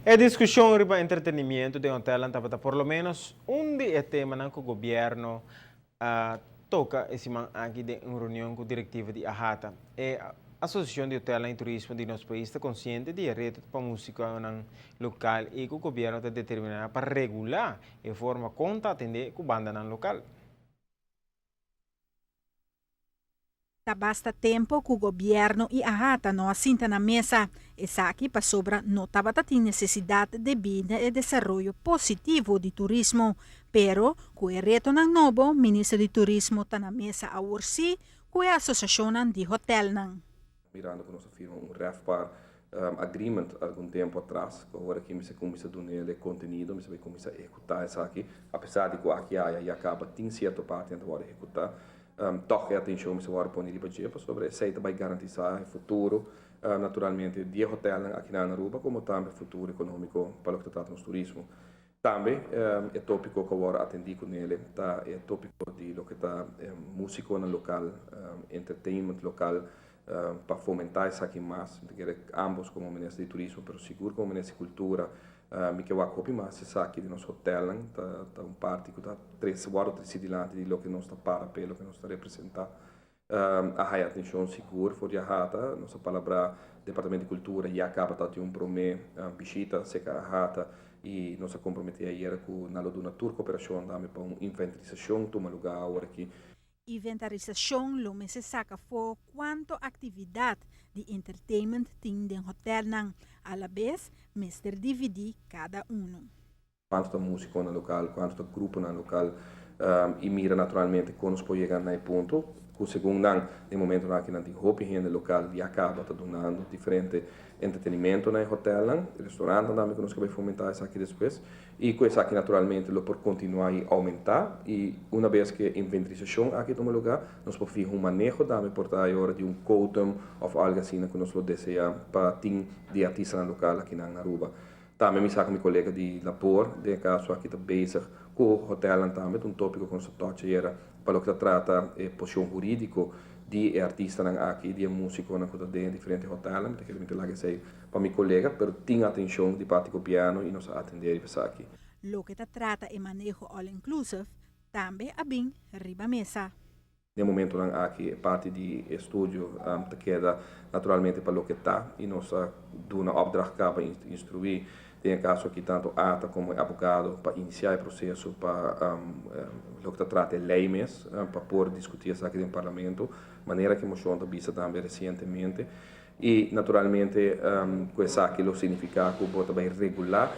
A discussão sobre entretenimento de hotel estava por lo menos dia tema que o governo toca esse aqui de uma reunião com a diretiva de AHATA. A Associação de Hotel e Turismo de nosso país está consciente de reto para a música local e que o governo está determinado para regular e forma conta atender com a banda local. Basta tempo que o governo e a AHATA não assentam na mesa. Essa aqui para sobra não estava tendo necessidade de vida e desenvolvimento positivo de turismo. Pero, com o reto ng novo, o ministro de turismo está na mesa a ursi, com a associação de hotel. Mirando que nós firmamos REFPAR agreement algum tempo atrás, agora que você começa a dar conteúdo, você vai começar a executar isso aqui, apesar de que aqui e acaba tem certa parte ainda vai executar, toque a atenção você vai pôr ali para sobre isso vai garantizar o futuro, naturalmente de hotel aqui na Aruba, como também o futuro econômico para o que trata do turismo. Também é tópico que agora atendi com ele, tá é tópico de lo que tá música no local, entertainment local. Para fomentar isso aqui mais, ambos como ministro de turismo, mas seguro como ministro de cultura, me que vai copiar mais isso aqui de nosso hotel, tá parte que tá três cidades de lo que nós está para pelo que nós está representar, a atenção seguro for de AHATA, nossa palavra departamento de cultura e acaba de promê visita seca AHATA e nossa comprometer aí com na loduna turco operação dame para uma inventarização toma lugar agora aqui. Inventarização lo se saca for quanto atividade de entertainment tem no hotel nang a la vez mister dividir cada Quanto da música no local, quanto da grupo no local e mira naturalmente quando nós podemos chegar nesse ponto, com o segundo no momento que não tem roupa no local e acaba dando diferente entretenimento no hotel, restaurante também que nós vamos fomentar isso aqui depois e com isso aqui naturalmente lo por continuar a aumentar e uma vez que a inventarização aqui toma lugar, nós podemos fazer manejo também por a hora de quórum ou algo assim que nós desejamos para ter de artista no local aqui na Aruba. Também me saco meu colega de labor, de caso aqui está bezig com o hotel também, tópico que nós era para o que trata posição jurídico de artista aqui, de músico na de diferentes hotéis, que eu lá que sei para meu colega, mas tem atenção de parte com piano e nos atender e aqui. Lo que trata e manejo all inclusive, também a bem riba mesa. No momento aqui parte de estúdio queda naturalmente para o que está e nós damos uma opdracht para instruir tem caso aqui tanto ATA como advogado para iniciar o processo para o que trata de leis para poder discutir isso aqui no parlamento maneira que nós estamos vista também recentemente e naturalmente com isso aqui o significa que o também regular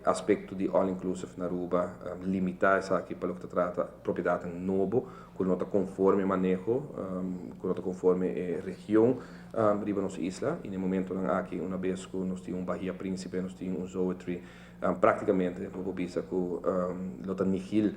aspecto de all inclusive na Aruba limitar isso aqui para o que trata propriedade novo com nota conforme manejo com nota conforme região riba nossa isla e no momento aqui uma vez que nós temos Bahia Príncipe nós temos Zoetry praticamente vou vista que nota nihil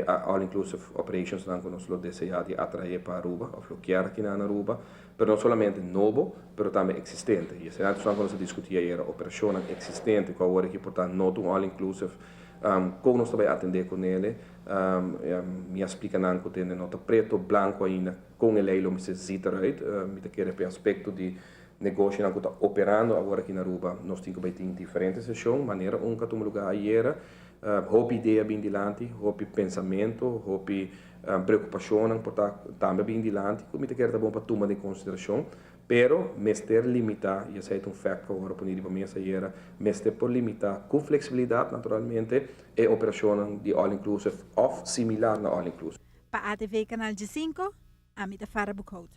all inclusive operations que nós desejamos de atrair para Aruba ou bloquear aqui na Aruba pero não somente novo pero também existente e essa é a nós discutia era operação existente que agora que portanto não all inclusive como nós também atender com ele me explica não que tem nota preto branco ainda com ele lo me se zita right me te quer aspecto de negócio não que está operando agora aqui na Aruba nós temos que ter diferentes sessões maneira que toma lugar aí era houve ideia bem dilante houve pensamento houve preocupação portanto também bem dilante como te quer tá bom para tomar em consideração pero mester limitar e esse é fato que agora por para mesa era mester por limitar com flexibilidade naturalmente e operação de all inclusive ou similar na all inclusive. Para a TV Canal G5, Amita Farah Bukout.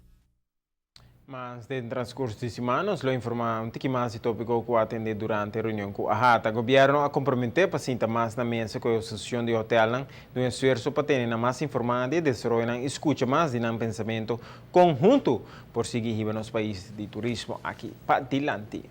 Mas no transcurso de semanas, lo informa um pouquinho mais de tópico que atender durante a reunião com a AHATA. O governo a comprometer para sentar mais na mesa com a Associação de Hotel, no esforço para ter mais informação e desenvolver escuta mais de um pensamento conjunto por seguir nos países de turismo aqui para dilante.